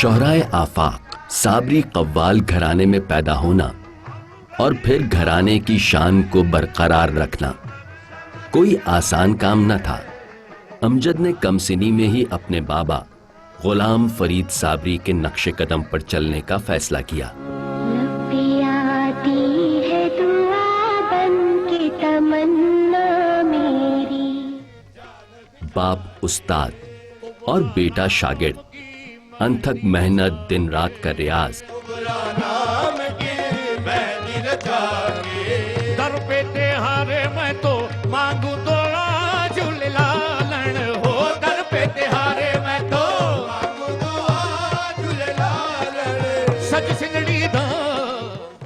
شہرائے آفاق صابری قوال گھرانے میں پیدا ہونا اور پھر گھرانے کی شان کو برقرار رکھنا کوئی آسان کام نہ تھا۔ امجد نے کم سنی میں ہی اپنے بابا غلام فرید صابری کے نقش قدم پر چلنے کا فیصلہ کیا۔ باپ استاد اور بیٹا شاگرد، انتھک محنت، دن رات کا ریاض،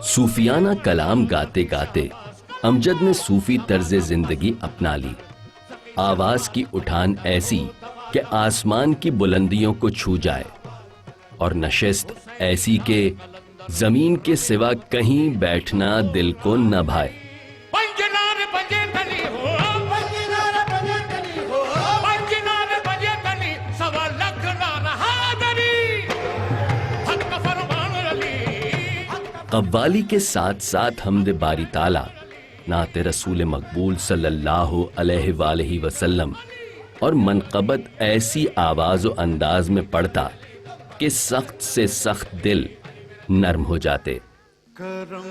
صوفیانہ کلام گاتے گاتے امجد نے صوفی طرز زندگی اپنا لی۔ آواز کی اٹھان ایسی کہ آسمان کی بلندیوں کو چھو جائے، اور نشست ایسی کہ زمین کے سوا کہیں بیٹھنا دل کو نہ بھائے۔ قوالی کے ساتھ ساتھ حمد باری تعالی، نعت رسول مقبول صلی اللہ علیہ وآلہ وسلم اور منقبت ایسی آواز و انداز میں پڑھتا کہ سخت سے سخت دل نرم ہو جاتے۔ کرم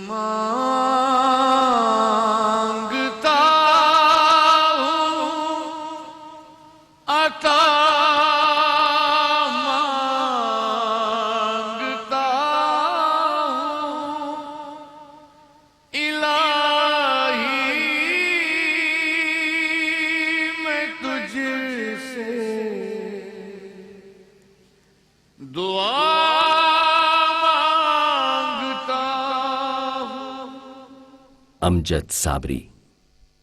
مانگتا ہوں، عطا امجد صابری،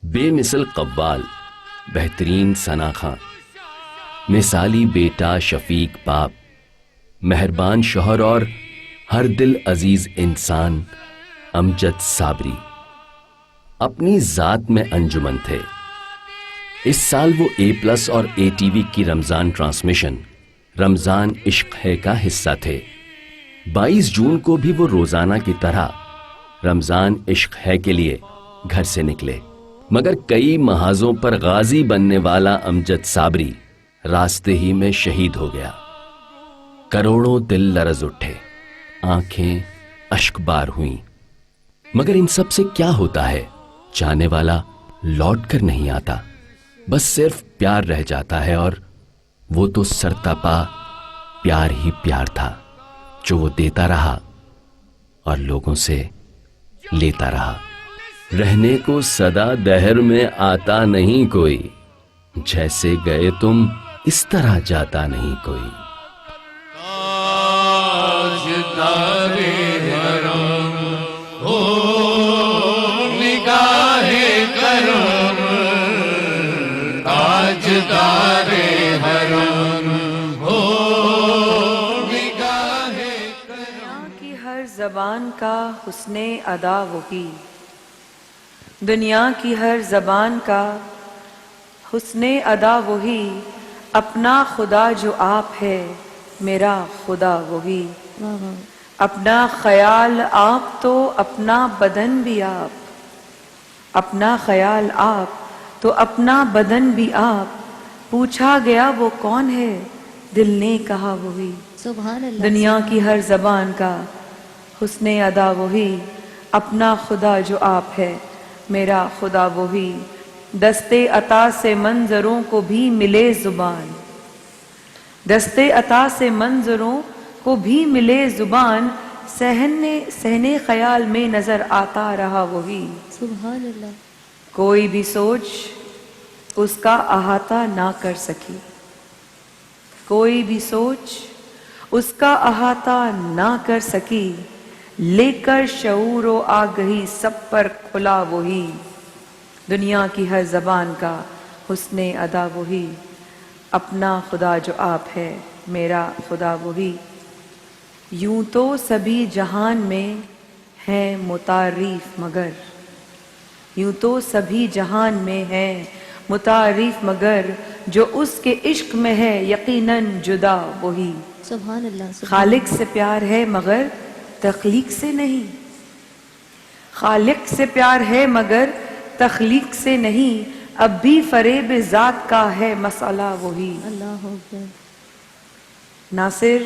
بے مثل قوال، بہترین ثنا خواں، مثالی بیٹا، شفیق باپ، مہربان شوہر اور ہر دل عزیز انسان امجد صابری اپنی ذات میں انجمن تھے۔ اس سال وہ A+ اور ATV کی رمضان ٹرانسمیشن رمضان عشق ہے کا حصہ تھے۔ 22 جون کو بھی وہ روزانہ کی طرح رمضان عشق ہے کے لیے گھر سے نکلے، مگر کئی محاذوں پر غازی بننے والا امجد صابری راستے ہی میں شہید ہو گیا۔ کروڑوں دل لرز اٹھے، آنکھیں اشک بار ہوئیں، مگر ان سب سے کیا ہوتا ہے؟ جانے والا لوٹ کر نہیں آتا، بس صرف پیار رہ جاتا ہے، اور وہ تو سرتاپا پیار ہی پیار تھا جو وہ دیتا رہا اور لوگوں سے لیتا رہا۔ رہنے کو صدا دہر میں آتا نہیں کوئی، جیسے گئے تم اس طرح جاتا نہیں کوئی۔ زبان کا حسن ادا وہی، دنیا کی ہر زبان کا حسن ادا وہی، اپنا خدا جو آپ ہے میرا خدا وہی، اپنا خیال آپ تو اپنا بدن بھی آپ، اپنا خیال آپ تو اپنا بدن بھی آپ، پوچھا گیا وہ کون ہے دل نے کہا وہی۔ سبحان اللہ۔ دنیا کی ہر زبان کا حسن ادا وہی، اپنا خدا جو آپ ہے میرا خدا وہی، دستے عطا سے منظروں کو بھی ملے زبان، دستے عطا سے منظروں کو بھی ملے زبان، صحنے خیال میں نظر آتا رہا وہی۔ سبحان اللہ۔ کوئی بھی سوچ اس کا احاطہ نہ کر سکی، کوئی بھی سوچ اس کا احاطہ نہ کر سکی، لے کر شعور و آگہی سب پر کھلا وہی، دنیا کی ہر زبان کا حسن ادا وہی، اپنا خدا جو آپ ہے میرا خدا وہی۔ یوں تو سبھی جہان میں ہیں متعارف مگر، یوں تو سبھی جہان میں ہیں متعارف مگر، جو اس کے عشق میں ہے یقیناً جدا وہی۔ سبحان اللہ سبحان خالق سے پیار ہے مگر تخلیق سے نہیں، خالق سے پیار ہے مگر تخلیق سے نہیں، اب بھی فریب ذات کا ہے مسئلہ وہی۔ اللہ اکبر۔ ناصر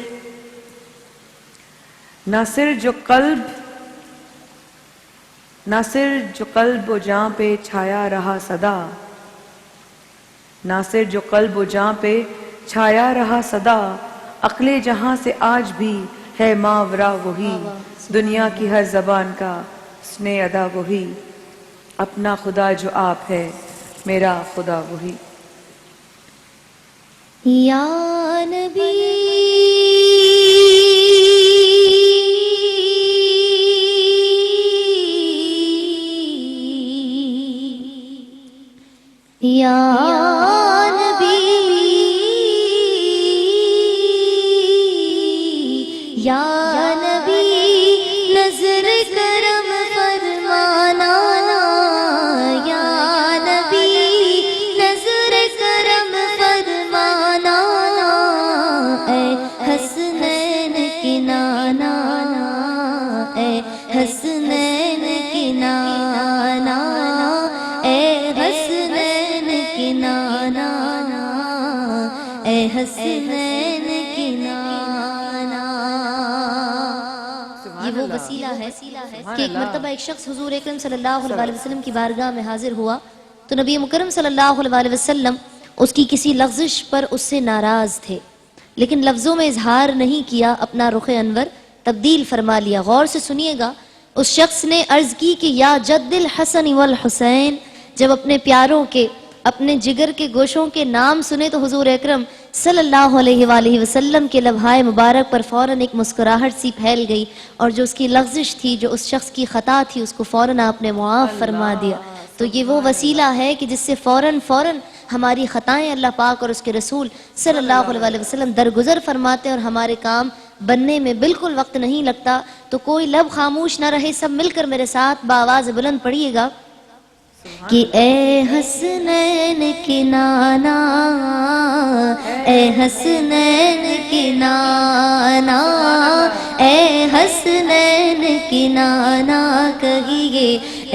جو قلب و جاں پہ چھایا رہا صدا، ناصر جو قلب و جاں پہ چھایا رہا صدا، عقل جہاں سے آج بھی ہے ماورا وہی، دنیا کی ہر زبان کا اس نے ادا وہی، اپنا خدا جو آپ ہے میرا خدا وہی۔ یا نبی یا نبی یا نبی نظر کرم فرمانا، یا نبی نظر کرم فرمانا، اے حسنین کی نانا، اے حسنین کی نانا، اے حسنین کی نانا، اے حسنین کی نانا۔ یہ وہ وسیلہ ہے کہ ایک مرتبہ ایک شخص حضور اکرم صلی اللہ علیہ وسلم کی بارگاہ میں حاضر ہوا تو نبی مکرم صلی اللہ علیہ وسلم اس کی کسی لغزش پر اس سے ناراض تھے، لیکن لفظوں میں اظہار نہیں کیا، اپنا رخ انور تبدیل فرما لیا۔ غور سے سنیے گا، اس شخص نے عرض کی کہ یا جد الحسن والحسین، جب اپنے پیاروں کے، اپنے جگر کے گوشوں کے نام سنے تو حضور اکرم صلی اللہ علیہ وآلہ وسلم کے لبھائے مبارک پر فوراً ایک مسکراہٹ سی پھیل گئی، اور جو اس کی لغزش تھی، جو اس شخص کی خطا تھی، اس کو فوراً آپ نے معاف فرما دیا۔ تو یہ وہ وسیلہ ہے کہ جس سے فوراً ہماری خطائیں اللہ پاک اور اس کے رسول صلی اللہ علیہ وسلم درگزر فرماتے ہیں، اور ہمارے کام بننے میں بالکل وقت نہیں لگتا۔ تو کوئی لب خاموش نہ رہے، سب مل کر میرے ساتھ بآواز بلند پڑھیے گا کہ اے حسنین کی نانا، اے حسنین کی نانا، اے حسنین کی نانا، کہیے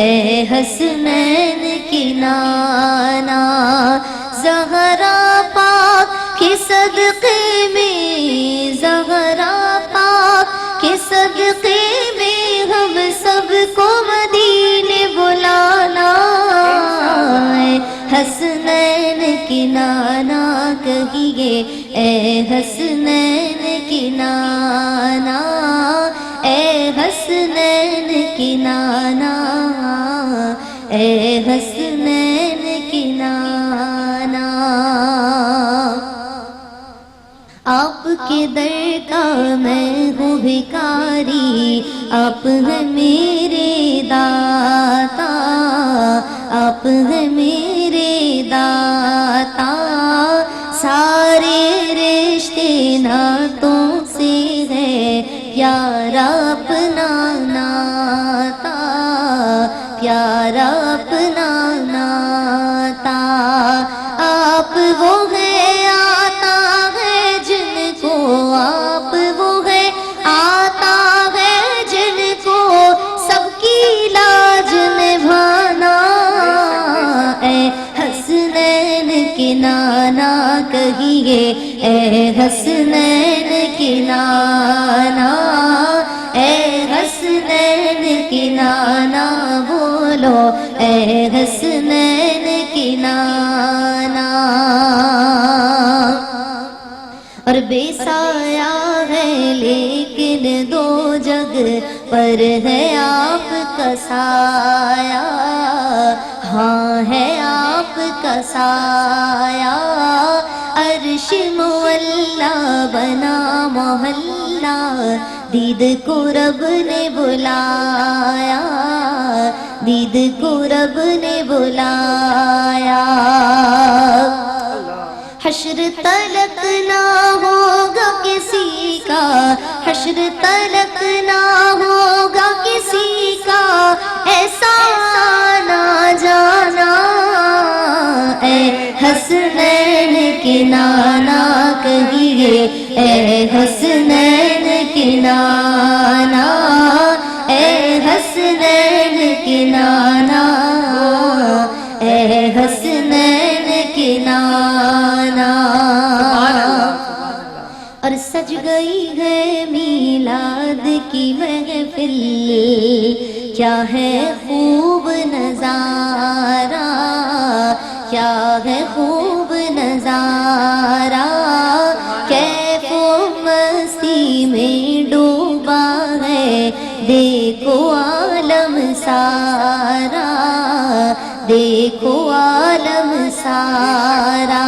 اے حسنین کی نانا، زہرا پاک کے صدقے میں، زہرا پاک کے صدقے میں ہم سب کو مدینے بلانا، اے حسنین کی نانا، کہیے اے حسنین کی نانا، اے حسنین کی نانا، اے حسنین کی نانا۔ آپ کے در کا میں ہوں بھکاری، آپ ہیں میرے داتا، آپ ہیں میرے داتا، سارے رشتے ناتوں سے ہے پیارا اپنا ناتا، پیارا اپنا ناتا، آپ وہ ہے آتا ہے جن کو، آپ وہ ہے آتا ہے جن کو سب کی لاج نبھانا، اے حسنین کی نانا، کہیے اے حسنین کی نانا، اے حسنین کی نانا، بولو اے حسنین کی نانا۔ اور بے سایہ ہے لیکن دو جگ پر ہے آپ کا سایہ، ہاں ہے آپ کا سایہ، عرش معلا بنا محلہ، دید کو رب نے بلایا، دید کو رب نے بلایا، حشر تلک نہ ہوگا کسی کا، حشر تلک نہ ہوگا کسی کا ایسا آنا جانا، اے حسنین کی نانا، کہیے اے حسنین نانا اے حسنین کی نانا اے حسنین کی نانا اور سج گئی ہے میلاد کی محفل کیا ہے خوب نظارہ کیا ہے خوب نظارہ کیف و مستی میں ڈوبا ہے دیکھو عالم سارا دیکھو عالم سارا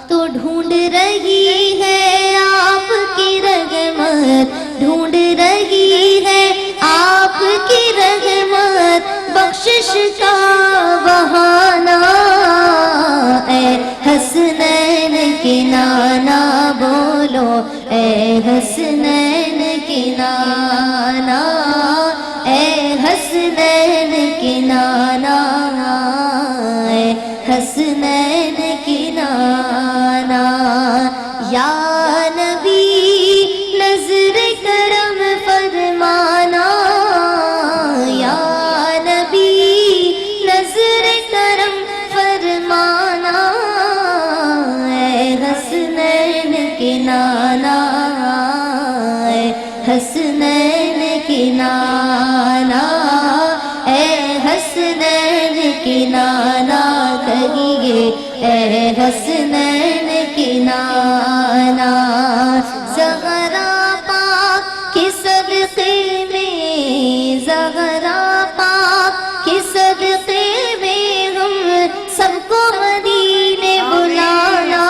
تو ڈھونڈ رہی ہے آپ کی رحمت ڈھونڈ رہی ہے آپ کی رحمت بخشش کا بہانہ اے حسنین کی نانا بولو اے حسنین کی نانا اے حسنین کی نانا اے حسنین کی نانا یا نبی نظر کرم فرمانا یا نبی نظر کرم فرمانا اے حسنین کی نانا اے حسنین کی نانا اے حسنین کی نانا کہیے اے حسنین کی نانا زہرا پاک کی صدقے میں زہرا پاک کی صدقے میں ہم سب کو مدینے بلانا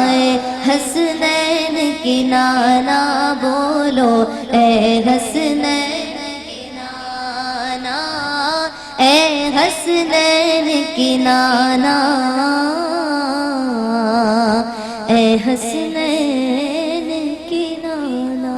اے حسنین کی نانا بولو اے حسنین کی نانا اے حسنین کی نانا اے حسنین کی نانا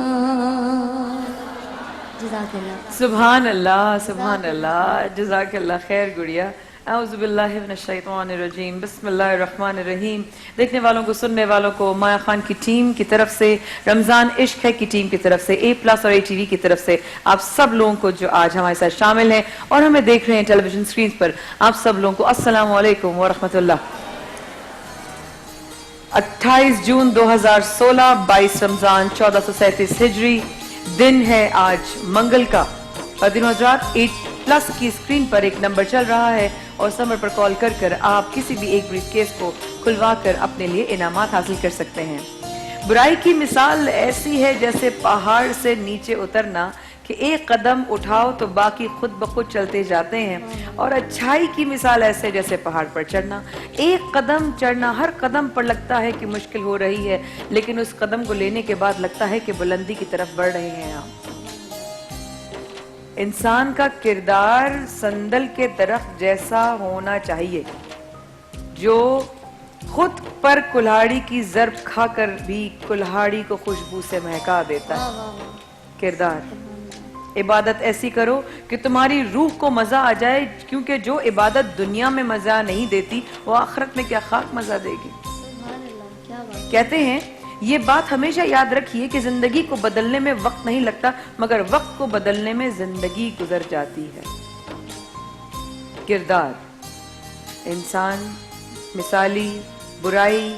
جزاک اللہ سبحان اللہ سبحان اللہ جزاک اللہ خیر گڑیا اعوذ باللہ من الشیطان الرجیم بسم اللہ الرحمن الرحیم دیکھنے والوں کو سننے والوں کو مایا خان کی ٹیم کی طرف سے رمضان عشق ہے کی ٹیم کی طرف سے اے پلس اور اے ٹی وی کی طرف سے آپ سب لوگوں کو جو آج ہمارے ساتھ شامل ہیں اور ہمیں دیکھ رہے ہیں ٹیلی ویژن اسکرین پر آپ سب لوگوں کو السلام علیکم ورحمۃ اللہ 28 جون 2016 22 رمضان 1437 ہجری دن ہے آج منگل کا قدیم حضرات 8+ کی اسکرین پر ایک نمبر چل رہا ہے اور اس نمبر پر کال کر کر آپ کسی بھی ایک بریف کیس کو کھلوا کر اپنے لیے انعامات حاصل کر سکتے ہیں برائی کی مثال ایسی ہے جیسے پہاڑ سے نیچے اترنا کہ ایک قدم اٹھاؤ تو باقی خود بخود چلتے جاتے ہیں اور اچھائی کی مثال ایسے جیسے پہاڑ پر چڑھنا ایک قدم چڑھنا ہر قدم پر لگتا ہے کہ مشکل ہو رہی ہے لیکن اس قدم کو لینے کے بعد لگتا ہے کہ بلندی کی طرف بڑھ رہے ہیں آپ انسان کا کردار سندل کے درخت جیسا ہونا چاہیے جو خود پر کلہاڑی کی ضرب کھا کر بھی کلہاڑی کو خوشبو سے مہکا دیتا ہے کردار عبادت ایسی کرو کہ تمہاری روح کو مزہ آ جائے کیونکہ جو عبادت دنیا میں مزہ نہیں دیتی وہ آخرت میں کیا خاک مزہ دے گی کہتے ہیں یہ بات ہمیشہ یاد رکھیے کہ زندگی کو بدلنے میں وقت نہیں لگتا مگر وقت کو بدلنے میں زندگی گزر جاتی ہے کردار انسان مثالی برائی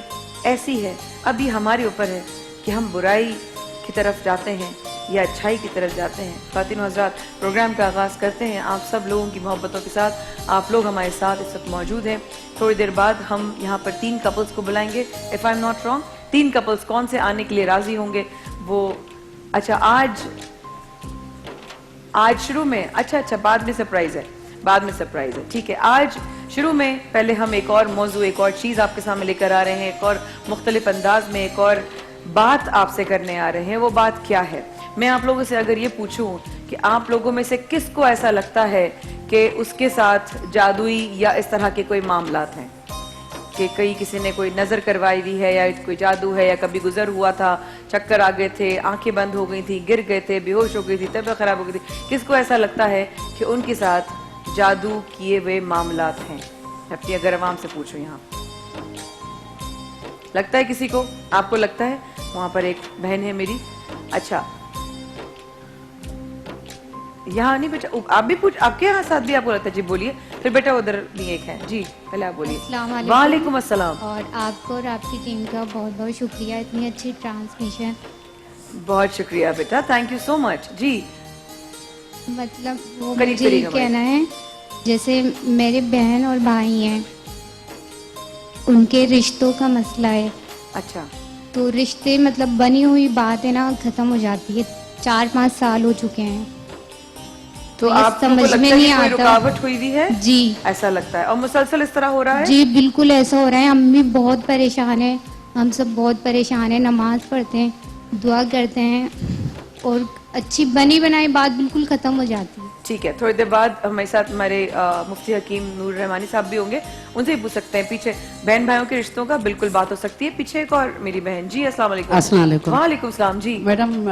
ایسی ہے اب یہ ہمارے اوپر ہے کہ ہم برائی کی طرف جاتے ہیں یا اچھائی کی طرف جاتے ہیں خواتین و حضرات پروگرام کا آغاز کرتے ہیں آپ سب لوگوں کی محبتوں کے ساتھ آپ لوگ ہمارے ساتھ اس وقت موجود ہیں تھوڑی دیر بعد ہم یہاں پر 3 کپلز کو بلائیں گے if I'm not wrong 3 couples کون سے آنے کے لیے راضی ہوں گے وہ اچھا آج شروع میں اچھا بعد میں سرپرائز ہے ٹھیک ہے آج شروع میں پہلے ہم ایک اور موضوع ایک اور چیز آپ کے سامنے لے کر آ رہے ہیں ایک اور مختلف انداز میں ایک اور بات آپ سے کرنے آ رہے ہیں وہ بات کیا ہے میں آپ لوگوں سے اگر یہ پوچھوں کہ آپ لوگوں میں سے کس کو ایسا لگتا ہے کہ اس کے ساتھ جادوئی یا اس طرح کے کوئی معاملات ہیں کہ کسی نے کوئی نظر کروائی ہوئی ہے یا کوئی جادو ہے یا کبھی گزر ہوا تھا چکر آ گئے تھے آنکھیں بند ہو گئی تھی گر گئے تھے بے ہوش ہو گئی تھی طبیعت خراب ہو گئی تھی کس کو ایسا لگتا ہے کہ ان کے ساتھ جادو کیے ہوئے معاملات ہیں اپنی اگر عوام سے پوچھو یہاں لگتا ہے کسی کو آپ کو لگتا ہے وہاں پر ایک بہن ہے میری. اچھا یہاں نہیں بیٹا, آپ بھی پوچھ, آپ کے یہاں ساتھ بھی آپ کو لگتا ہے؟ جی بولیے. پھر بیٹا ادھر بھی ایک ہے. جی پہلے آپ بولیے. السلام علیکم. وعلیکم السلام. اور آپ کو اور آپ کی ٹیم کا بہت بہت شکریہ, اتنی اچھی ٹرانسمیشن. بہت شکریہ بیٹا, تھینک یو سو مچ. جی مطلب وہ قریب مجھے قریب یہ کہنا ہے, جیسے میرے بہن اور بھائی ہیں, ان کے رشتوں کا مسئلہ ہے. اچھا تو رشتے مطلب بنی ہوئی بات ہے نا, ختم ہو جاتی ہے. 4-5 سال ہو چکے ہیں. تو یہ آپ کو سمجھ لگتا میں ہے نہیں کہ کوئی آتا. رکاوٹ ہوئی ہوئی ہے؟ جی ایسا لگتا ہے, اور مسلسل اس طرح ہو رہا ہے؟ جی بالکل ایسا ہو رہا ہے. ہم بھی بہت پریشان ہیں, ہم سب بہت پریشان ہیں. نماز پڑھتے ہیں, دعا کرتے ہیں, اور اچھی بنی بنائی بات بالکل ختم ہو جاتی ہے. ٹھیک ہے, تھوڑی دیر بعد ہمارے ساتھ ہمارے مفتی حکیم نور رحمانی صاحب بھی ہوں گے, ان سے بھی پوچھ سکتے ہیں. پیچھے بہن بھائیوں کے رشتوں کا بالکل بات ہو سکتی ہے. پیچھے ایک اور میری بہن. جی السلام علیکم. السلام علیکم. وعلیکم السلام. جی میڈم,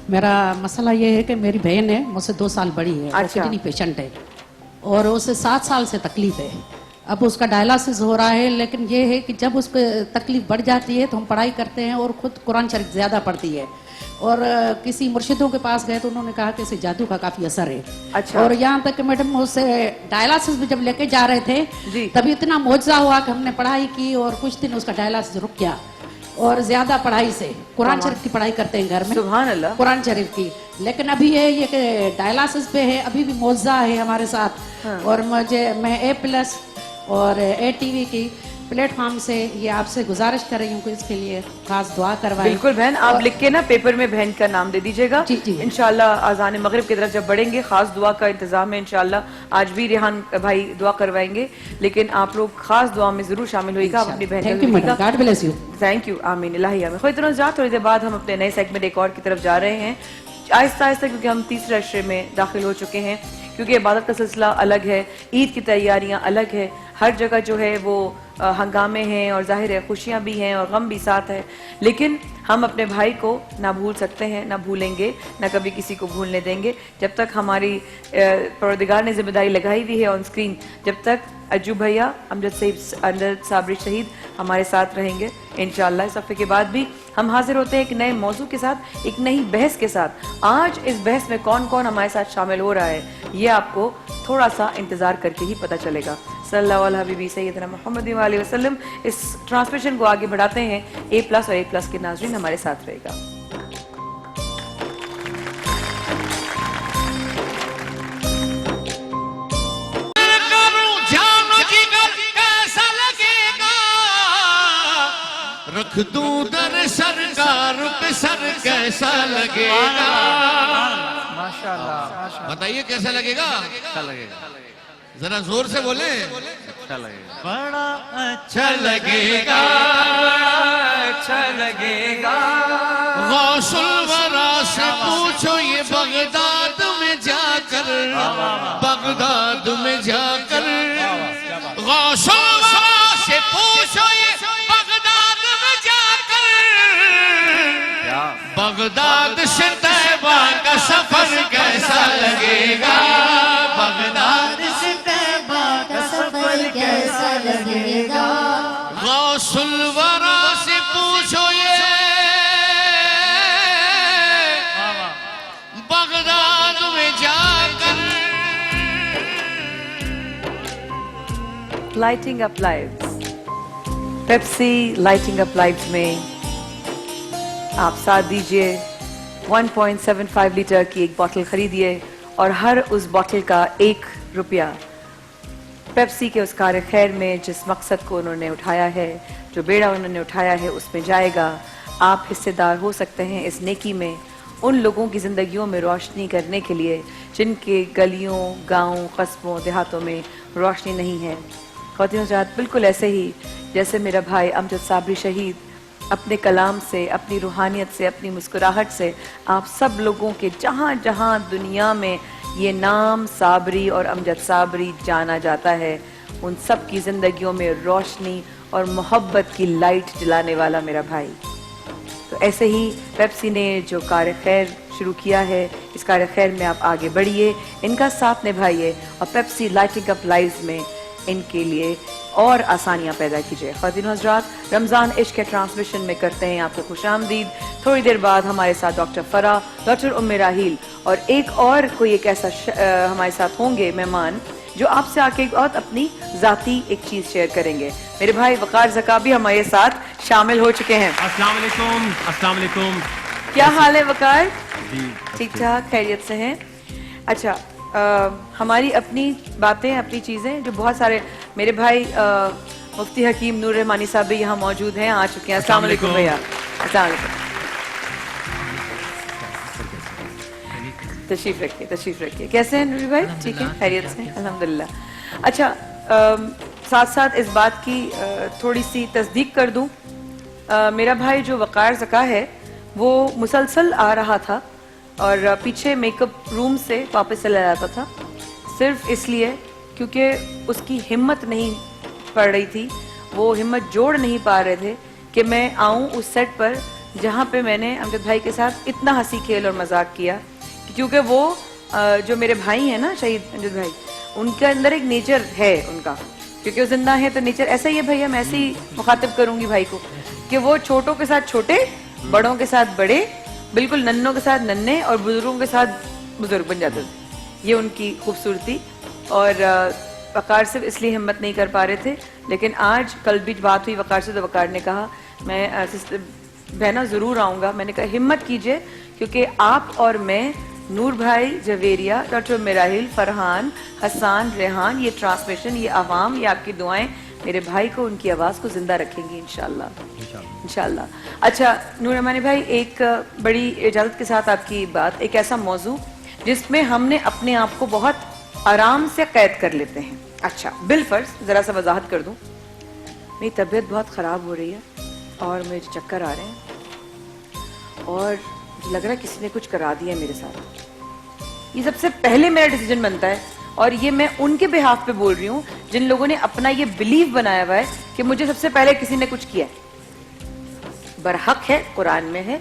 میرا مسئلہ یہ ہے کہ میری بہن ہے, مجھ سے 2 سال بڑی ہے, وہ اچھا. کڈنی پیشنٹ ہے, اور اسے 7 سال سے تکلیف ہے. اب اس کا ڈائلاسس ہو رہا ہے, لیکن یہ ہے کہ جب اس کو تکلیف بڑھ جاتی ہے تو ہم پڑھائی کرتے ہیں, اور خود قرآن شریف زیادہ پڑھتی ہے. اور کسی مرشدوں کے پاس گئے تو انہوں نے کہا کہ اسے جادو کا کافی اثر ہے. اچھا. اور یہاں تک کہ میڈم اسے ڈائلاسس بھی جب لے کے جا رہے تھے جی. تبھی اتنا معجزہ ہوا کہ ہم نے پڑھائی کی, اور کچھ دن اس کا ڈائلاسس رک گیا. اور زیادہ پڑھائی سے قرآن شریف کی پڑھائی کرتے ہیں گھر میں, سبحان اللہ, قرآن شریف کی. لیکن ابھی یہ کہ ڈائلاسس پہ ہے, ابھی بھی معجزہ ہے ہمارے ساتھ. اور میں A+ اور ATV کی پلیٹ فارم سے یہ آپ سے گزارش کر رہی ہوں کہ اس کے لیے خاص دعا کروائیں. بالکل بہن, آپ لکھ کے نا پیپر میں بہن کا نام دے دیجیے گا. جی جی. انشاءاللہ آذان مغرب کی طرف جب بڑھیں گے, خاص دعا کا انتظام ہے انشاءاللہ. آج بھی ریحان بھائی دعا کروائیں گے, لیکن آپ لوگ خاص دعا میں ضرور شامل ہوئیے گا. آپ اپنی بہن thank you madam, God bless you. Thank you, آمین الہی آمین. خود اتنا تھوڑی دیر بعد ہم اپنے نئے سیگمنٹ ایک اور کی طرف جا رہے ہیں آہستہ آہستہ, کیونکہ ہم تیسرے عشرے میں داخل ہو چکے ہیں. کیونکہ عبادت کا سلسلہ الگ ہے, عید کی تیاریاں الگ ہے, ہر جگہ جو ہے وہ ہنگامے ہیں, اور ظاہر ہے خوشیاں بھی ہیں اور غم بھی ساتھ ہے. لیکن ہم اپنے بھائی کو نہ بھول سکتے ہیں, نہ بھولیں گے, نہ کبھی کسی کو بھولنے دیں گے, جب تک ہماری پروردگار نے ذمہ داری لگائی ہوئی ہے آن اسکرین. جب تک اجو بھیا, امجد صابری شہید ہمارے ساتھ رہیں گے انشاءاللہ. اس ہفتے کے بعد بھی ہم حاضر ہوتے ہیں ایک نئے موضوع کے ساتھ, ایک نئی بحث کے ساتھ. آج اس بحث میں کون کون ہمارے ساتھ شامل ہو رہا ہے یہ آپ کو تھوڑا سا انتظار کر کے ہی پتہ چلے گا. صلی اللہ علیہ حبیبی سیدنا محمد علیہ وسلم. اس ٹرانسمیشن کو آگے بڑھاتے ہیں. A+ اور A+ کے ناظرین ہمارے ساتھ رہے گا. رکھ دوں در سرکار پہ سر کیسا لگے گا, بتائیے کیسا لگے گا؟ اچھا لگے گا, ذرا زور سے بولیں. اچھا لگے گا, بڑا اچھا لگے گا, اچھا لگے گا. غوث الورا سے پوچھو یہ بغداد میں جا کر, بغداد میں جا کر. غوث الورا سے پوچھو یہ بغداد سے طیبہ کا سفر کیسا لگے گا, بغداد سے طیبہ کا سفر کیسا لگے گا. غوث الورا سے پوچھو یہ بغداد میں جا کر. لائٹنگ اپ لائفز, پیپسی لائٹنگ اپ لائفز میں آپ ساتھ دیجئے. 1.75 لیٹر کی ایک بوٹل خریدیے, اور ہر اس بوٹل کا ₹1 پیپسی کے اس کار خیر میں جس مقصد کو انہوں نے اٹھایا ہے, جو بیڑا انہوں نے اٹھایا ہے, اس میں جائے گا. آپ حصے دار ہو سکتے ہیں اس نیکی میں, ان لوگوں کی زندگیوں میں روشنی کرنے کے لیے جن کے گلیوں, گاؤں, قصبوں, دیہاتوں میں روشنی نہیں ہے. خواتین و حضرات, بالکل ایسے ہی جیسے میرا بھائی امجد صابری شہید اپنے کلام سے, اپنی روحانیت سے, اپنی مسکراہٹ سے آپ سب لوگوں کے جہاں جہاں دنیا میں یہ نام صابری اور امجد صابری جانا جاتا ہے, ان سب کی زندگیوں میں روشنی اور محبت کی لائٹ جلانے والا میرا بھائی. تو ایسے ہی پیپسی نے جو کار خیر شروع کیا ہے, اس کار خیر میں آپ آگے بڑھیے, ان کا ساتھ نبھائیے, اور پیپسی لائٹنگ اپ لائفز میں ان کے لیے اور آسانیاں پیدا کیجیے. خواتین و حضرات، رمضان عشق کے ٹرانسمیشن میں کرتے ہیں آپ کو خوش آمدید. تھوڑی دیر بعد ہمارے ساتھ ڈاکٹر فرا، ڈاکٹر ام راحیل اور ایک اور کوئی ایک ایسا ہمارے ساتھ ہوں گے مہمان جو آپ سے آ کے بہت اپنی ذاتی ایک چیز شیئر کریں گے. میرے بھائی وقار زکا بھی ہمارے ساتھ شامل ہو چکے ہیں. السلام علیکم. السلام علیکم. کیا حال ہے وقار؟ ٹھیک ٹھاک، خیریت سے ہیں؟ اچھا، ہماری اپنی باتیں، اپنی چیزیں جو بہت سارے میرے بھائی مفتی حکیم نور رحمانی صاحب بھی یہاں موجود ہیں، آ چکے ہیں. السلام علیکم بھیا. السلام علیکم. تشریف رکھیے، تشریف رکھیے. کیسے ہیں نوری بھائی؟ ٹھیک ہے، خیریت سے؟ الحمدللہ. اچھا، ساتھ ساتھ اس بات کی تھوڑی سی تصدیق کر دوں، میرا بھائی جو وقار زکا ہے وہ مسلسل آ رہا تھا اور پیچھے میک اپ روم سے واپس چلا جاتا تھا، صرف اس لیے کیونکہ اس کی ہمت نہیں پڑ رہی تھی، وہ ہمت جوڑ نہیں پا رہے تھے کہ میں آؤں اس سیٹ پر جہاں پہ میں نے امجد بھائی کے ساتھ اتنا ہنسی کھیل اور مذاق کیا. کیونکہ وہ جو میرے بھائی ہیں نا شہید امجد بھائی، ان کے اندر ایک نیچر ہے ان کا، کیونکہ وہ زندہ ہے تو نیچر ایسا ہی ہے. بھیا میں ایسے ہی مخاطب کروں گی بھائی کو کہ وہ چھوٹوں کے ساتھ چھوٹے، بڑوں کے ساتھ بڑے، بالکل ننوں کے ساتھ ننے اور بزرگوں کے ساتھ بزرگ بن جاتے تھے. یہ ان کی خوبصورتی. اور وقار صرف اس لیے ہمت نہیں کر پا رہے تھے، لیکن آج کل بھی بات ہوئی وقار سے تو وقار نے کہا میں بہنا ضرور آؤں گا. میں نے کہا ہمت کیجئے، کیونکہ آپ اور میں، نور بھائی، جویریہ، ڈاکٹر میراحیل، فرحان، حسان، ریحان، یہ ٹرانسمیشن، یہ عوام، یہ آپ کی دعائیں میرے بھائی کو، ان کی آواز کو زندہ رکھیں گی انشاءاللہ. انشاءاللہ. اچھا نور رحمانی بھائی، ایک بڑی اجازت کے ساتھ آپ کی بات، ایک ایسا موضوع جس میں ہم نے اپنے آپ کو بہت آرام سے قید کر لیتے ہیں. اچھا بالفرض ذرا سا وضاحت کر دوں، میری طبیعت بہت خراب ہو رہی ہے اور مجھے چکر آ رہے ہیں اور لگ رہا ہے کسی نے کچھ کرا دیا میرے ساتھ. یہ سب سے پہلے میرا ڈیسیجن بنتا ہے، اور یہ میں ان کے بہاف پہ بول رہی ہوں جن لوگوں نے اپنا یہ بلیف بنایا ہوا ہے کہ مجھے سب سے پہلے کسی نے کچھ کیا ہے. برحق ہے، قرآن میں ہے،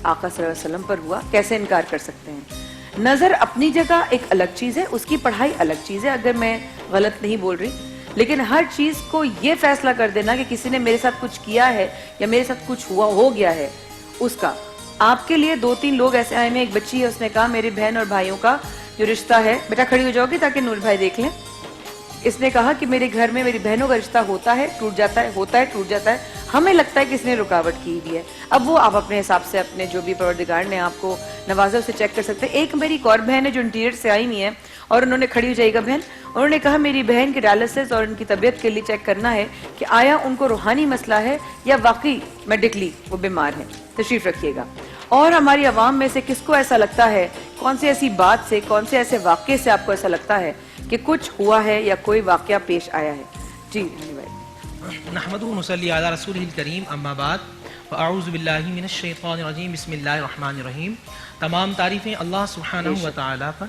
آقا صلی اللہ علیہ وسلم پر ہوا، کیسے انکار کر سکتے ہیں. نظر اپنی جگہ ایک الگ چیز ہے، اس کی پڑھائی الگ چیز ہے، اگر میں غلط نہیں بول رہی. لیکن ہر چیز کو یہ فیصلہ کر دینا کہ کسی نے میرے ساتھ کچھ کیا ہے یا میرے ساتھ کچھ ہو گیا ہے، اس کا آپ کے لیے 2-3 لوگ ایسے آئے ہیں. ایک بچی ہے، اس نے کہا میری بہن اور بھائیوں کا جو رشتہ ہے، بیٹا کھڑی ہو جاؤ گی تاکہ نور بھائی دیکھ لیں. اس نے کہا کہ میرے گھر میں میری بہنوں کا رشتہ ہوتا ہے، ٹوٹ جاتا ہے، ہوتا ہے، ٹوٹ جاتا ہے، ہمیں لگتا ہے کہ اس نے رکاوٹ کی ہوئی ہے. اب وہ آپ اپنے حساب سے، اپنے جو بھی پروردگار نے آپ کو نوازا اسے چیک کر سکتے ہیں. ایک میری ایک اور بہن ہے جو انٹیریئر سے آئی نہیں ہے، اور انہوں نے کھڑی ہو جائے گا بہن، انہوں نے کہا میری بہن کے ڈائلسس اور ان کی طبیعت کے لیے چیک کرنا ہے کہ آیا ان کو روحانی مسئلہ ہے یا واقعی میڈیکلی وہ بیمار ہے. تشریف رکھیے گا. اور ہماری عوام میں سے کس کو ایسا لگتا ہے، کون سی ایسی بات سے، کون سے ایسے واقعے سے آپ کو ایسا لگتا ہے کہ کچھ ہوا ہے یا کوئی واقعہ پیش آیا ہے؟ جی بھائی. نحمدہ و نصلی علی رسولہ الکریم، اما بعد، فاعوذ باللہ من الشیطان الرجیم، بسم اللہ الرحمن الرحیم. تمام تعریفیں اللہ سبحانہ و تعالیٰ پر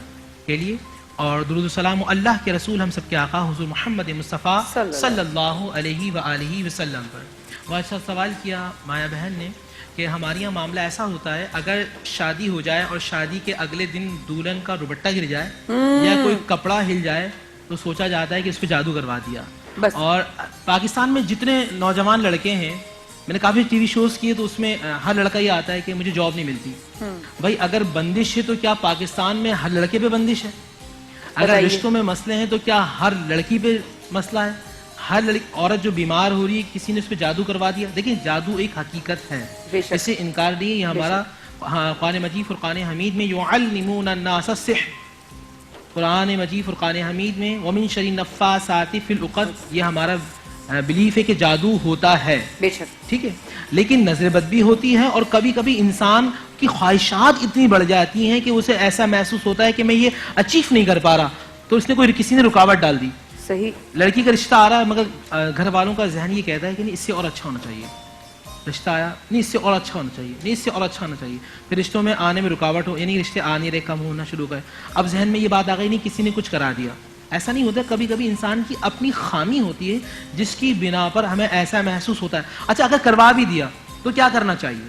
کے لیے، اور درود و سلام اللہ کے رسول ہم سب کے آقا حضور محمد مصطفیٰ صلی اللہ علیہ وآلہ وسلم پر. بہت اچھا سوال کیا مایا بہن نے کہ ہمارے یہاں معاملہ ایسا ہوتا ہے، اگر شادی ہو جائے اور شادی کے اگلے دن دلہن کا دوپٹہ گر جائے یا کوئی کپڑا ہل جائے تو سوچا جاتا ہے کہ اس پہ جادو کروا دیا. اور پاکستان میں جتنے نوجوان لڑکے ہیں، میں نے کافی ٹی وی شوز کیے تو اس میں ہر لڑکا یہ آتا ہے کہ مجھے جاب نہیں ملتی. بھائی اگر بندش ہے تو کیا پاکستان میں ہر لڑکے پہ بندش ہے؟ اگر رشتوں میں مسئلے ہیں تو کیا ہر لڑکی پہ مسئلہ ہے؟ ہر عورت جو بیمار ہو رہی ہے کسی نے اس پہ جادو کروا دیا؟ دیکھیں جادو ایک حقیقت ہے، اس سے انکار نہیں. یہ ہمارا قرآن مجید فرقان حمید میں یعلمون الناس السحر، قرآن مجید فرقان حمید میں ومن شر النفاثات فی العقد، یہ ہمارا بلیف ہے کہ جادو ہوتا ہے. بے شک ٹھیک ہے، لیکن نظر بد بھی ہوتی ہے، اور کبھی کبھی انسان کی خواہشات اتنی بڑھ جاتی ہیں کہ اسے ایسا محسوس ہوتا ہے کہ میں یہ اچیو نہیں کر پا رہا، تو اس نے کسی نے رکاوٹ ڈال دی. صحیح. لڑکی کا رشتہ آ رہا ہے مگر گھر والوں کا ذہن یہ کہتا ہے کہ نہیں اس سے اور اچھا ہونا چاہیے. رشتہ آیا، نہیں اس سے اور اچھا ہونا چاہیے، نہیں اس سے اور اچھا ہونا چاہیے. پھر رشتوں میں آنے میں رکاوٹ ہو، یعنی رشتے آ نہیں رہے، کم ہونا شروع گئے. اب ذہن میں یہ بات آ گئی نہیں کسی نے کچھ کرا دیا. ایسا نہیں ہوتا، کبھی کبھی انسان کی اپنی خامی ہوتی ہے جس کی بنا پر ہمیں ایسا محسوس ہوتا ہے. اچھا اگر کروا بھی دیا، تو کیا کرنا چاہیے؟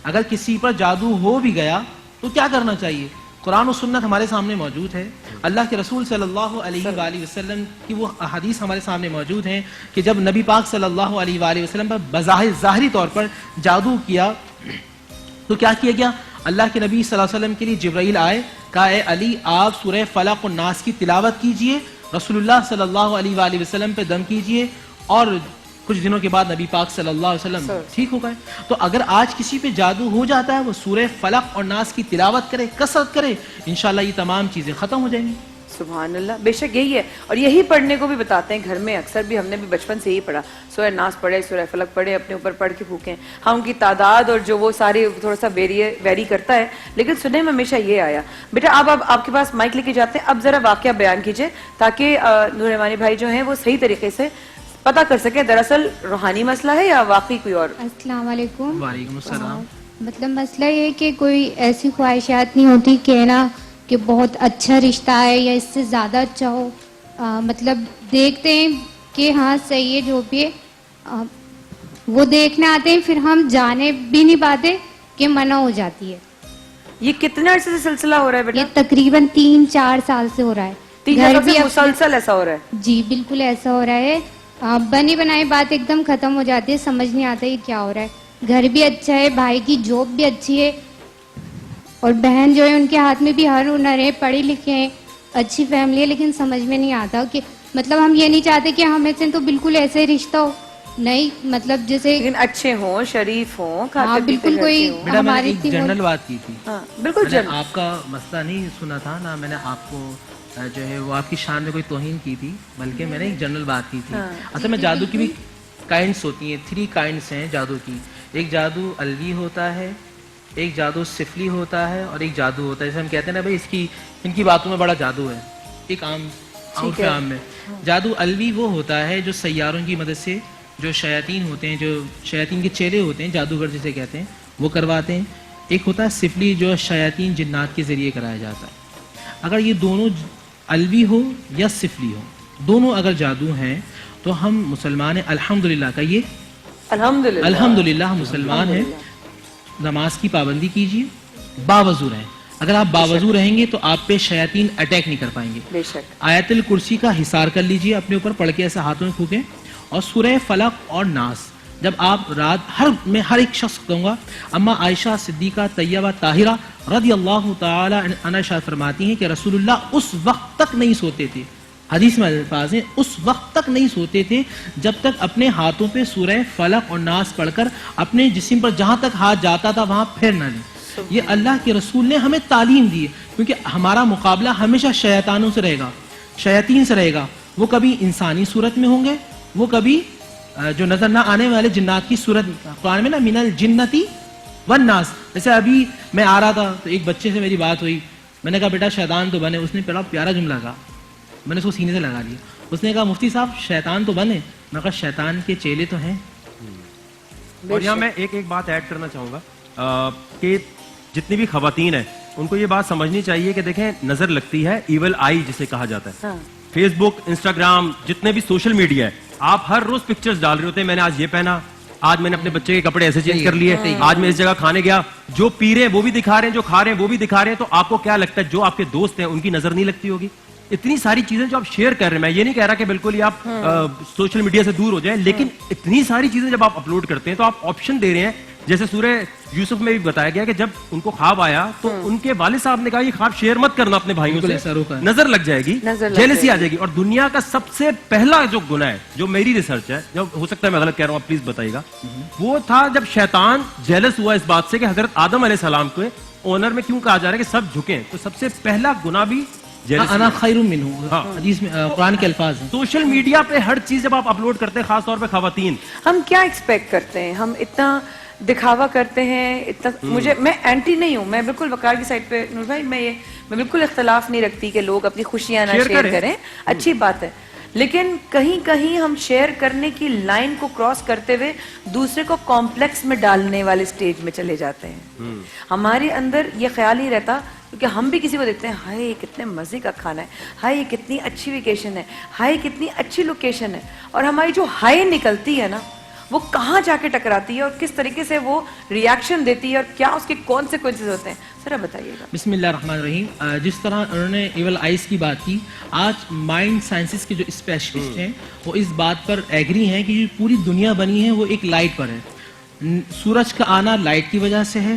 اگر کسی پر جادو ہو بھی گیا تو کیا کرنا چاہیے؟ قرآن و سنت ہمارے سامنے موجود ہے, اللہ کے رسول صلی اللہ علیہ وآلہ وسلم کی وہ احادیث ہمارے سامنے موجود ہیں کہ جب نبی پاک صلی اللہ علیہ وآلہ وسلم پر بظاہر ظاہری طور پر جادو کیا تو کیا کیا گیا؟ اللہ کے نبی صلی اللہ علیہ وسلم کے لیے جبرائیل آئے, کہا اے علی آپ سورہ فلق و ناس کی تلاوت کیجئے, رسول اللہ صلی اللہ علیہ وآلہ وسلم پہ دم کیجئے, اور کچھ دنوں کے بعد نبی پاک صلی اللہ علیہ وسلم ٹھیک ہو گئے. تو اگر آج کسی پہ جادو ہو جاتا ہے, وہ سورہ فلق اور ناس کی تلاوت کرے, کثرت کرے, انشاءاللہ یہ تمام چیزیں ختم ہو جائیں گی. سبحان اللہ, بے شک یہی ہے, اور یہی پڑھنے کو بھی بتاتے ہیں گھر میں, اکثر بھی ہم نے بھی بچپن سے یہی پڑھا, سورہ ناس پڑھے, سورہ فلق پڑھے, اپنے اوپر پڑھ کے پھونکیں. ہاں ان کی تعداد اور جو وہ سارے تھوڑا سا ویری کرتا ہے, لیکن سننے میں ہمیشہ یہ آیا. بیٹا آپ کے پاس مائک لے کے جاتے ہیں, اب ذرا واقعہ بیان کیجئے تاکہ نور ایمانی بھائی جو ہیں وہ صحیح طریقے سے پتہ کر سکیں دراصل روحانی مسئلہ ہے یا واقعی کوئی اور. السلام علیکم. وعلیکم السلام. مطلب مسئلہ یہ ہے کہ کوئی ایسی خواہشات نہیں ہوتی کہ نا کہ بہت اچھا رشتہ ہے یا اس سے زیادہ اچھا ہو, مطلب دیکھتے ہیں کہ ہاں صحیح ہے جو بھی ہے, وہ دیکھنے آتے ہیں, پھر ہم جانے بھی نہیں پاتے کہ منع ہو جاتی ہے. یہ کتنے عرصے سے سلسلہ ہو رہا ہے بیٹا؟ یہ تقریباً 3-4 سال سے ہو رہا ہے. 3 بھی مسلسل ایسا ہو رہا ہے؟ جی بالکل ایسا ہو رہا ہے. بنی بنائی بات ایک دم ختم ہو جاتی ہے, سمجھ نہیں آتا یہ کیا ہو رہا ہے. گھر بھی اچھا ہے, بھائی کی جاب بھی اچھی ہے, اور بہن جو ہے ان کے ہاتھ میں بھی ہر ہنر ہے, پڑھے لکھے ہیں, اچھی فیملی ہے, لیکن سمجھ میں نہیں آتا کہ مطلب ہم یہ نہیں چاہتے کہ ہمیں سے تو بالکل ایسے رشتہ ہو, نہیں مطلب جیسے لیکن اچھے ہوں, شریف ہوں, ہاں کھاتے پیتے بالکل کوئی بیٹا میں نے ہماری ایک جنرل بات کی تھی, ہاں بالکل میں نے آپ کا مسئلہ نہیں سنا تھا نا, میں نے آپ کو جو ہے وہ آپ کی شان میں کوئی توہین کی تھی, بلکہ میں نے ایک جنرل بات کی تھی. اصل میں جادو کی بھی کائنڈس ہوتی ہیں, 3 کائنڈس ہیں جادو کی. ایک جادو الوی ہوتا ہے, ایک جادو سفلی ہوتا ہے, اور ایک جادو ہوتا ہے جیسے ہم کہتے ہیں نا بھائی ان کی باتوں میں بڑا جادو ہے. ایک عام میں جادو الوی وہ ہوتا ہے جو سیاروں کی مدد سے جو شیاطین ہوتے ہیں, جو شیاطین کے چیلے ہوتے ہیں, جادوگر جسے کہتے ہیں, وہ کرواتے ہیں. ایک ہوتا ہے سفلی جو شیاطین جنات کے ذریعے کرایا جاتا ہے. اگر یہ دونوں الوی ہو یا سفلی ہو, دونوں اگر جادو ہیں تو ہم مسلمان ہیں الحمدللہ. کہیے الحمدللہ ہم مسلمان ہیں. نماز کی پابندی کیجیے, باوضو رہیں. اگر آپ باوضو رہیں گے تو آپ پہ شیاطین اٹیک نہیں کر پائیں گے. بے شک. آیت الکرسی کا حصار کر لیجیے اپنے اوپر, پڑھ کے ایسے ہاتھوں میں پھونکیں, اور سورہ فلق اور ناس جب آپ رات میں ہر ایک شخص کہوں گا. اما عائشہ صدیقہ طیبہ طاہرہ رضی اللہ تعالی عنہا شاہ فرماتی ہیں کہ رسول اللہ اس وقت تک نہیں سوتے تھے, حدیث میں الفاظ ہیں, اس وقت تک نہیں سوتے تھے جب تک اپنے ہاتھوں پہ سورہ فلق اور ناس پڑھ کر اپنے جسم پر جہاں تک ہاتھ جاتا تھا وہاں پھیر نہ لیں. یہ اللہ کے رسول نے ہمیں تعلیم دی ہے, کیونکہ ہمارا مقابلہ ہمیشہ شیطانوں سے رہے گا, شیاطین سے رہے گا. وہ کبھی انسانی صورت میں ہوں گے, وہ کبھی جو نظر نہ آنے والے جنات کی صورت. قرآن میں نا من الجنتی والناس. جیسے ابھی میں آ رہا تھا تو ایک بچے سے میری بات ہوئی, میں نے کہا بیٹا شیطان تو بنے. اس نے بڑا پیارا جملہ کہا, میں نے اس کو سینے سے لگا لیا. اس نے کہا مفتی صاحب شیطان تو بنے. میں کہا شیطان کے چیلے تو ہیں. اور یہاں میں ایک بات ایڈ کرنا چاہوں گا کہ جتنی بھی خواتین ہیں ان کو یہ بات سمجھنی چاہیے کہ دیکھیں نظر لگتی ہے, ایول آئی جسے کہا جاتا ہے. فیس بک, انسٹاگرام, جتنے بھی سوشل میڈیا ہے, آپ ہر روز پکچرز ڈال رہے ہوتے ہیں, میں نے آج یہ پہنا, آج میں نے اپنے بچے کے کپڑے ایسے چینج کر لیے, آج میں اس جگہ کھانے گیا. جو پی رہے ہیں وہ بھی دکھا رہے ہیں, جو کھا رہے ہیں وہ بھی دکھا رہے ہیں. تو آپ کو کیا لگتا ہے جو آپ کے دوست ہیں ان کی نظر نہیں لگتی ہوگی؟ اتنی ساری چیزیں جو آپ شیئر کر رہے ہیں, میں یہ نہیں کہہ رہا کہ بالکل ہی آپ سوشل میڈیا سے دور ہو جائیں, لیکن اتنی ساری چیزیں جب آپ اپلوڈ کرتے ہیں تو آپ آپشن دے رہے ہیں. جیسے سورہ یوسف میں بھی بتایا گیا کہ جب ان کو خواب آیا تو ان کے والد صاحب نے کہا یہ خواب شیئر مت کرنا اپنے بھائیوں سے, نظر لگ جائے گی, جیلسی آ جائے گی. اور دنیا کا سب سے پہلا جو گناہ ہے, جو میری ریسرچ ہے, جو ہو سکتا ہے میں غلط کہہ رہا ہوں آپ پلیز بتائیے گا, وہ تھا جب شیطان جیلس ہوا اس بات سے کہ حضرت آدم علیہ السلام کو اونر میں کیوں کہا جا رہا ہے کہ سب جھکیں, تو سب سے پہلا گناہ بھی انا خیر منہ, حدیث میں قرآن کے الفاظ ہیں. سوشل میڈیا پہ ہر چیز جب آپ اپلوڈ کرتے ہیں, خاص طور پہ خواتین, ہم کیا ایکسپیکٹ کرتے ہیں؟ ہم اتنا دکھاوا کرتے ہیں, اتنا میں اینٹی نہیں ہوں, میں بالکل وقار کی سائڈ پہ نور بھائی, میں بالکل اختلاف نہیں رکھتی کہ لوگ اپنی خوشیاں نہ شیئر کریں, اچھی بات ہے, لیکن کہیں کہیں ہم شیئر کرنے کی لائن کو کراس کرتے ہوئے دوسرے کو کمپلیکس میں ڈالنے والے سٹیج میں چلے جاتے ہیں. ہمارے اندر یہ خیال ہی رہتا, کیونکہ ہم بھی کسی کو دیکھتے ہیں, ہائے یہ کتنے مزے کا کھانا ہے, ہائے یہ کتنی اچھی ویکیشن ہے, ہائے کتنی اچھی لوکیشن ہے, اور ہماری جو ہائے نکلتی ہے نا وہ کہاں جا کے ٹکراتی ہے اور کس طریقے سے وہ ریاکشن دیتی ہے اور کیا اس کے کانسیکوینسز ہوتے ہیں، ذرا بتائیے گا. بسم اللہ الرحمن الرحیم. جس طرح انہوں نے ایول آئیز کی بات کی، آج مائنڈ سائنسز کے جو اسپیشلسٹ ہیں وہ اس بات پر ایگری ہیں کہ جو پوری دنیا بنی ہے وہ ایک لائٹ پر ہے. سورج کا آنا لائٹ کی وجہ سے ہے،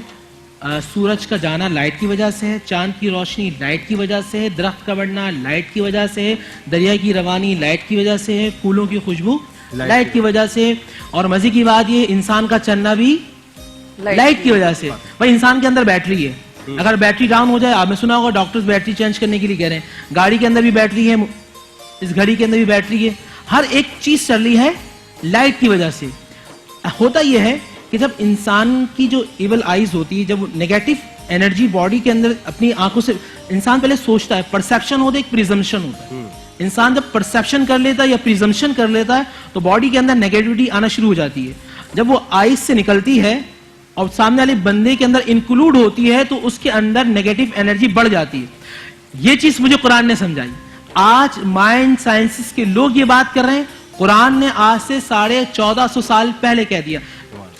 سورج کا جانا لائٹ کی وجہ سے ہے، چاند کی روشنی لائٹ کی وجہ سے ہے، درخت کا بڑھنا لائٹ کی وجہ سے ہے، دریا کی روانی لائٹ کی وجہ سے ہے، پھولوں کی خوشبو لائٹ کی وجہ سے، اور مزے کی بات یہ انسان کا چلنا بھی لائٹ کی وجہ سے. بھائی انسان کے اندر بیٹری ہے، اگر بیٹری ڈاؤن ہو جائے، آپ نے سنا ہوگا ڈاکٹرز بیٹری چینج کرنے کے لیے کہہ رہے ہیں، گاڑی کے اندر بھی بیٹری ہے، اس گھڑی کے اندر بھی بیٹری ہے، ہر ایک چیز چل رہی ہے لائٹ کی وجہ سے. ہوتا یہ ہے کہ جب انسان کی جو ایول آئیز ہوتی ہے، جب نیگیٹو انرجی باڈی کے اندر اپنی آنکھوں سے، انسان پہلے سوچتا ہے، پرسیپشن ہوتا ہے، ایک پریزمپشن ہوتا ہے. انسان جب پرسیپشن کر لیتا ہے یا پریزمپشن کر لیتا ہے تو باڈی کے اندر نیگیٹیوٹی آنا شروع ہو جاتی ہے. جب وہ آئیز سے نکلتی ہے اور سامنے والے بندے کے اندر انکلوڈ ہوتی ہے تو اس کے اندر نیگیٹو انرجی بڑھ جاتی ہے. یہ چیز مجھے قرآن نے سمجھائی. آج مائنڈ سائنسز کے لوگ یہ بات کر رہے ہیں، قرآن نے آج سے 1450 سال پہلے کہہ دیا.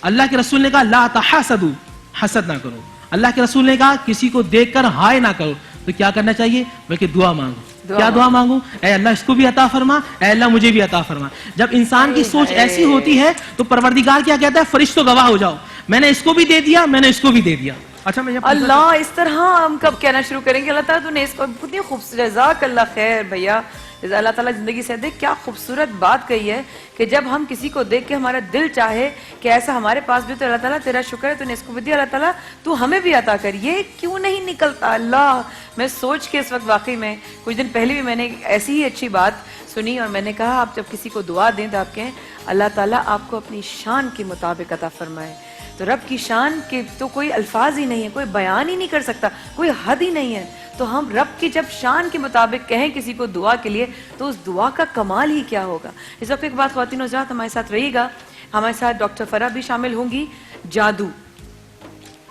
اللہ کے رسول نے کہا لا تحاسدوا، حسد نہ کرو. اللہ کے رسول نے کہا کسی کو دیکھ کر ہائے نہ کرو. تو کیا کرنا چاہیے؟ بلکہ دعا مانگو. کیا دعا مانگو؟ اے اللہ اس کو بھی عطا فرما، اے اللہ مجھے بھی عطا فرما. جب انسان کی سوچ ایسی ہوتی ہے تو پروردگار کیا کہتا ہے؟ فرشتوں گواہ ہو جاؤ، میں نے اس کو بھی دے دیا، میں نے اس کو بھی دے دیا. اچھا میں اللہ اس طرح ہم کب کہنا شروع کریں گے اللہ تعالیٰ تو نے اس کو کتنی خوبصورت، جزاک اللہ خیر بھیا، اللہ تعالیٰ زندگی سے دے. کیا خوبصورت بات کہی ہے کہ جب ہم کسی کو دیکھ کے ہمارا دل چاہے کہ ایسا ہمارے پاس بھی تو اللہ تعالیٰ تیرا شکر ہے تو نے اس کو بھی دیا، اللہ تعالیٰ تو ہمیں بھی عطا کر. یہ کیوں نہیں نکلتا اللہ؟ میں سوچ کے اس وقت واقعی میں کچھ دن پہلے بھی میں نے ایسی ہی اچھی بات سنی اور میں نے کہا آپ جب کسی کو دعا دیں تو آپ کہیں اللہ تعالیٰ آپ کو اپنی شان کے مطابق عطا فرمائے. تو رب کی شان کے تو کوئی الفاظ ہی نہیں ہے، کوئی بیان ہی نہیں کر سکتا، کوئی حد ہی نہیں ہے. تو ہم رب کی جب شان کے مطابق کہیں کسی کو دعا کے لیے تو اس دعا کا کمال ہی کیا ہوگا. اس وقت ایک بات خواتین و حضرات ہمارے ساتھ رہیے گا، ہمارے ساتھ ڈاکٹر فرح بھی شامل ہوں گی. جادو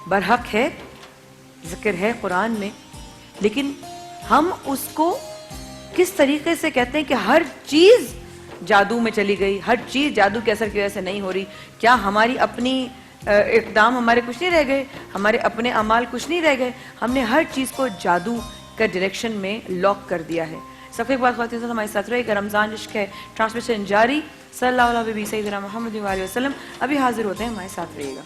برحق ہے، ذکر ہے قرآن میں، لیکن ہم اس کو کس طریقے سے کہتے ہیں کہ ہر چیز جادو میں چلی گئی، ہر چیز جادو کے اثر کی وجہ سے نہیں ہو رہی. کیا ہماری اپنی اقدام ہمارے کچھ نہیں رہ گئے؟ ہمارے اپنے اعمال کچھ نہیں رہ گئے؟ ہم نے ہر چیز کو جادو کا ڈائریکشن میں لاک کر دیا ہے. سب ایک بات خواتین ہمارے ساتھ رہے گا، رمضان عشق ہے ٹرانسمیشن جاری. صلی اللہ علیہ وسلم ابھی حاضر ہوتے ہیں، ہمارے ساتھ رہیے گا.